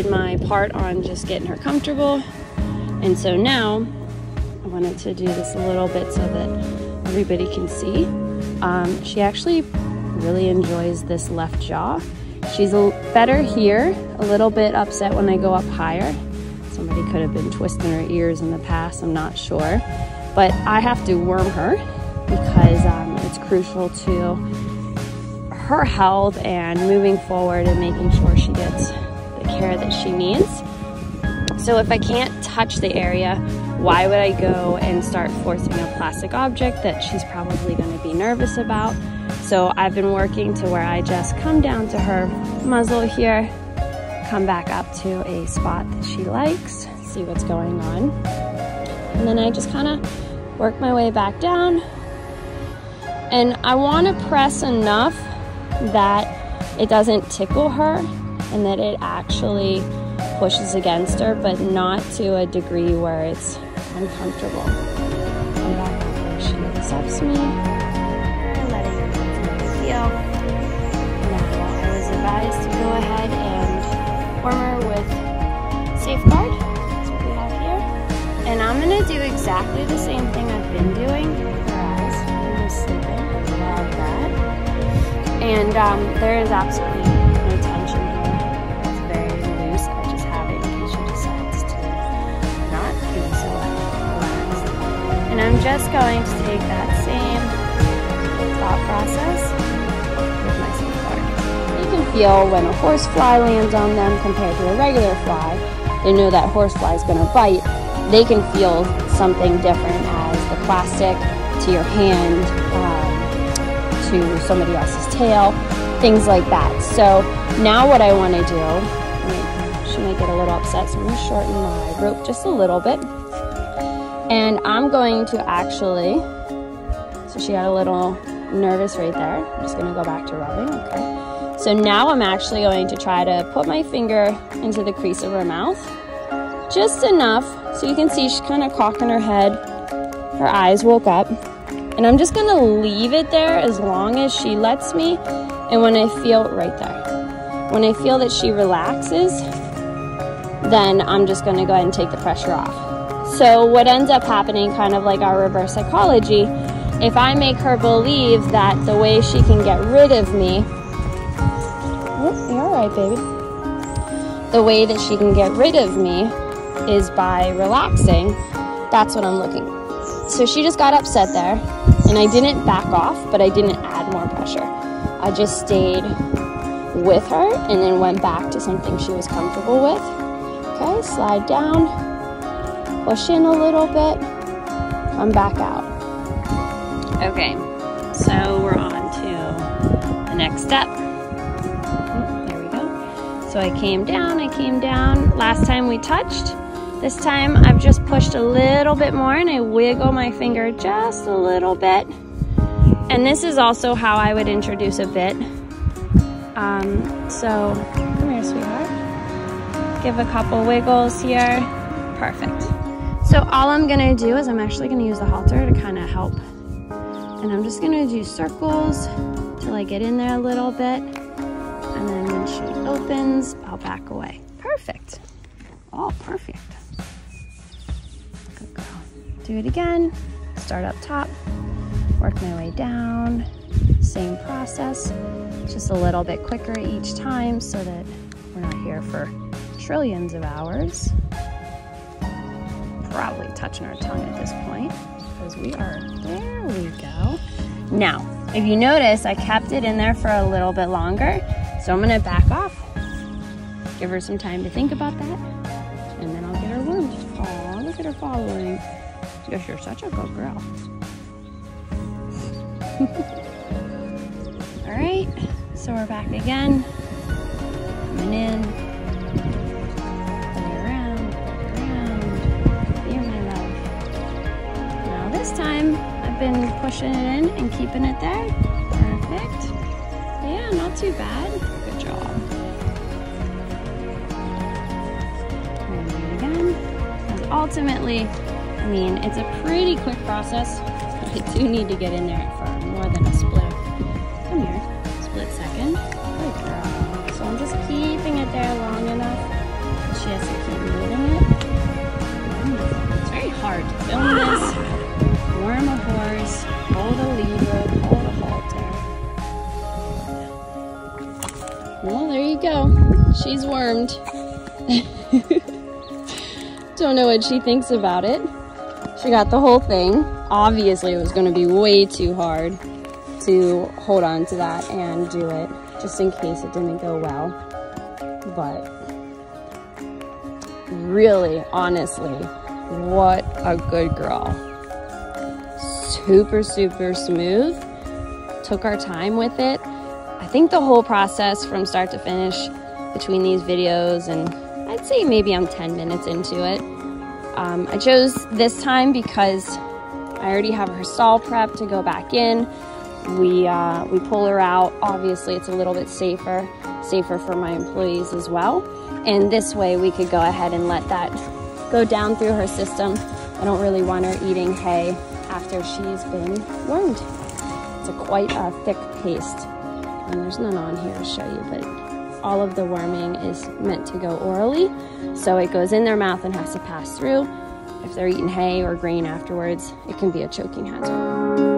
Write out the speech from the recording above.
did my part on just getting her comfortable. And so now I wanted to do this a little bit so that everybody can see. She actually really enjoys this left jaw. She's better here, a little bit upset when I go up higher. Somebody could have been twisting her ears in the past, I'm not sure. But I have to worm her because it's crucial to her health and moving forward and making sure she gets the care that she needs. So if I can't touch the area, why would I go and start forcing a plastic object that she's probably going to be nervous about? So I've been working to where I just come down to her muzzle here, come back up to a spot that she likes, see what's going on. And then I just kind of work my way back down. And I want to press enough that it doesn't tickle her and that it actually pushes against her, but not to a degree where it's uncomfortable. Come back where she accepts me. Letting her know it's no big deal. Now, I was advised to go ahead and warm her with Safeguard. That's what we have here. And I'm going to do exactly the same thing I've been doing with her eyes. I'm just sleeping. I love that. And there is absolutely no tension here. It's very loose. I just have it in case she decides to not be so relaxed. And I'm just going to take that same thought process with my Safeguard. You can feel when a horsefly lands on them compared to a regular fly. They know that horsefly is going to bite. They can feel something different as the plastic to your hand, to somebody else's tail, things like that. So now what I want to do, she might get a little upset, so I'm going to shorten my rope just a little bit. And I'm going to actually, so she got a little nervous right there. I'm just going to go back to rubbing, okay. So now I'm actually going to try to put my finger into the crease of her mouth, just enough so you can see she's kind of cocking her head. Her eyes woke up. And I'm just gonna leave it there as long as she lets me. And when I feel, right there, when I feel that she relaxes, then I'm just gonna go ahead and take the pressure off. So what ends up happening, kind of like our reverse psychology, if I make her believe that the way she can get rid of me, oh, you're all right, baby. The way that she can get rid of me is by relaxing, that's what I'm looking for. So she just got upset there, and I didn't back off, but I didn't add more pressure. I just stayed with her and then went back to something she was comfortable with. Okay, slide down, push in a little bit, come back out. Okay, so we're on to the next step. There we go. So I came down. Last time we touched. This time I've just pushed a little bit more and I wiggle my finger just a little bit. And this is also how I would introduce a bit. So come here, sweetheart. Give a couple wiggles here. Perfect. So all I'm gonna do is I'm actually gonna use the halter to kind of help. And I'm just gonna do circles till I get in there a little bit. And then when she opens, I'll back away. Perfect. Oh, perfect. Good girl. Do it again. Start up top. Work my way down. Same process. Just a little bit quicker each time so that we're not here for trillions of hours. Probably touching our tongue at this point because we are, there we go. Now, if you notice, I kept it in there for a little bit longer. So I'm gonna back off. Give her some time to think about that. And then I'll get her wormed. Aw, look at her following. Yes, you're such a good girl. All right, so we're back again. Coming in. Play around. Here, my love. Now this time, I've been pushing it in and keeping it there. Perfect. Yeah, not too bad. Good job. Ultimately, I mean, it's a pretty quick process. I do need to get in there for more than a split. Come here, split second. Good girl. So I'm just keeping it there long enough hard to film this, worm a horse, hold a lever, hold a halter. Well, there you go. She's wormed. Don't know what she thinks about it. She got the whole thing. Obviously, it was going to be way too hard to hold on to that and do it, just in case it didn't go well. But really, honestly, what a good girl. Super, super smooth. Took our time with it. I think the whole process from start to finish between these videos, and I'd say maybe I'm 10 minutes into it. I chose this time because I already have her stall prep to go back in. We pull her out. Obviously, it's a little bit safer for my employees as well. And this way we could go ahead and let that go down through her system. I don't really want her eating hay after she's been wormed. It's quite a thick paste. And there's none on here to show you, but all of the worming is meant to go orally. So it goes in their mouth and has to pass through. If they're eating hay or grain afterwards, it can be a choking hazard.